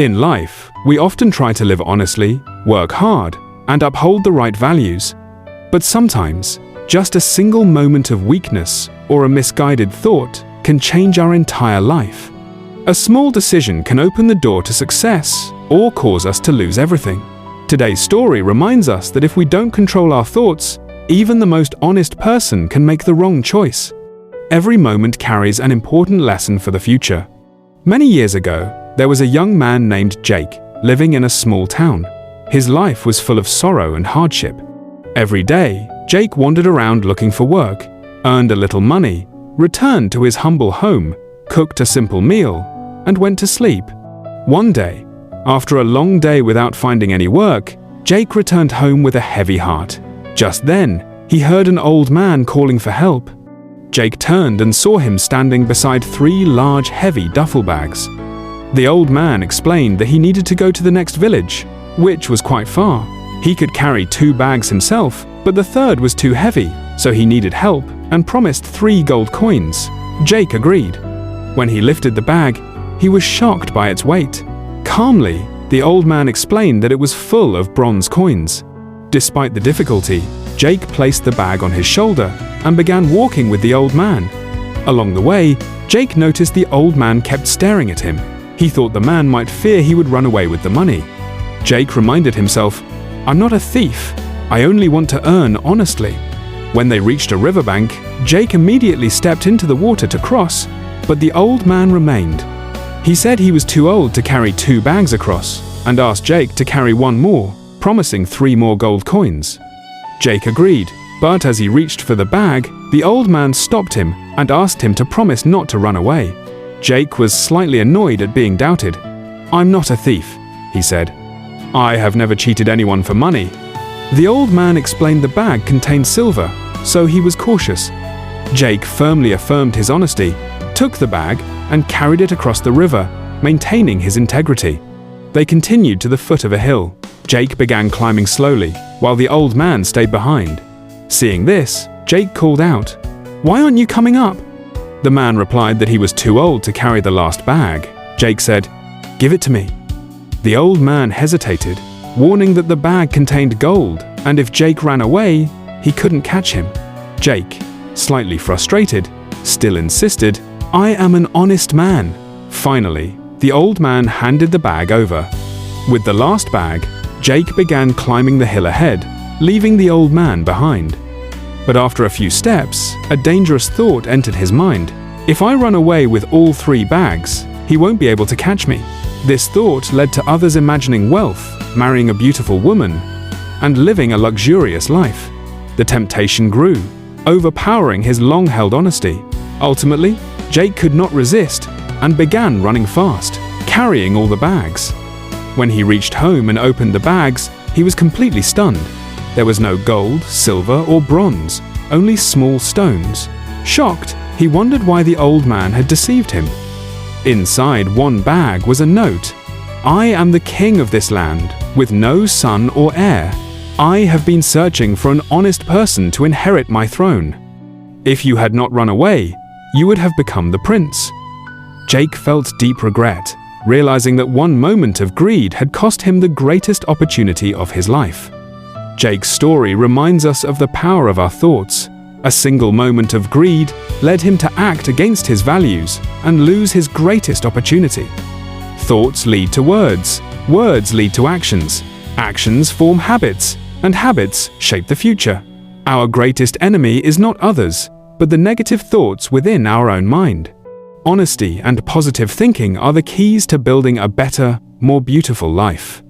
In life, we often try to live honestly, work hard, and uphold the right values. But sometimes, just a single moment of weakness or a misguided thought can change our entire life. A small decision can open the door to success or cause us to lose everything. Today's story reminds us that if we don't control our thoughts, even the most honest person can make the wrong choice. Every moment carries an important lesson for the future. Many years ago, there was a young man named Jake, living in a small town. His life was full of sorrow and hardship. Every day, Jake wandered around looking for work, earned a little money, returned to his humble home, cooked a simple meal, and went to sleep. One day, after a long day without finding any work, Jake returned home with a heavy heart. Just then, he heard an old man calling for help. Jake turned and saw him standing beside 3 large, heavy duffel bags. The old man explained that he needed to go to the next village, which was quite far. He could carry 2 bags himself, but the third was too heavy, so he needed help and promised 3 gold coins. Jake agreed. When he lifted the bag, he was shocked by its weight. Calmly, the old man explained that it was full of bronze coins. Despite the difficulty, Jake placed the bag on his shoulder and began walking with the old man. Along the way, Jake noticed the old man kept staring at him. He thought the man might fear he would run away with the money. Jake reminded himself, "I'm not a thief. I only want to earn honestly." When they reached a riverbank, Jake immediately stepped into the water to cross, but the old man remained. He said he was too old to carry 2 bags across and asked Jake to carry 1 more, promising 3 more gold coins. Jake agreed, but as he reached for the bag, the old man stopped him and asked him to promise not to run away. Jake was slightly annoyed at being doubted. "I'm not a thief," he said. "I have never cheated anyone for money." The old man explained the bag contained silver, so he was cautious. Jake firmly affirmed his honesty, took the bag, and carried it across the river, maintaining his integrity. They continued to the foot of a hill. Jake began climbing slowly, while the old man stayed behind. Seeing this, Jake called out, "Why aren't you coming up?" The man replied that he was too old to carry the last bag. Jake said, "Give it to me." The old man hesitated, warning that the bag contained gold, and if Jake ran away, he couldn't catch him. Jake, slightly frustrated, still insisted, "I am an honest man." Finally, the old man handed the bag over. With the last bag, Jake began climbing the hill ahead, leaving the old man behind. But after a few steps, a dangerous thought entered his mind. "If I run away with all 3 bags, he won't be able to catch me." This thought led to others imagining wealth, marrying a beautiful woman, and living a luxurious life. The temptation grew, overpowering his long-held honesty. Ultimately, Jake could not resist and began running fast, carrying all the bags. When he reached home and opened the bags, he was completely stunned. There was no gold, silver, or bronze, only small stones. Shocked, he wondered why the old man had deceived him. Inside one bag was a note. "I am the king of this land, with no son or heir. I have been searching for an honest person to inherit my throne. If you had not run away, you would have become the prince." Jake felt deep regret, realizing that one moment of greed had cost him the greatest opportunity of his life. Jake's story reminds us of the power of our thoughts. A single moment of greed led him to act against his values and lose his greatest opportunity. Thoughts lead to words, words lead to actions, actions form habits, and habits shape the future. Our greatest enemy is not others, but the negative thoughts within our own mind. Honesty and positive thinking are the keys to building a better, more beautiful life.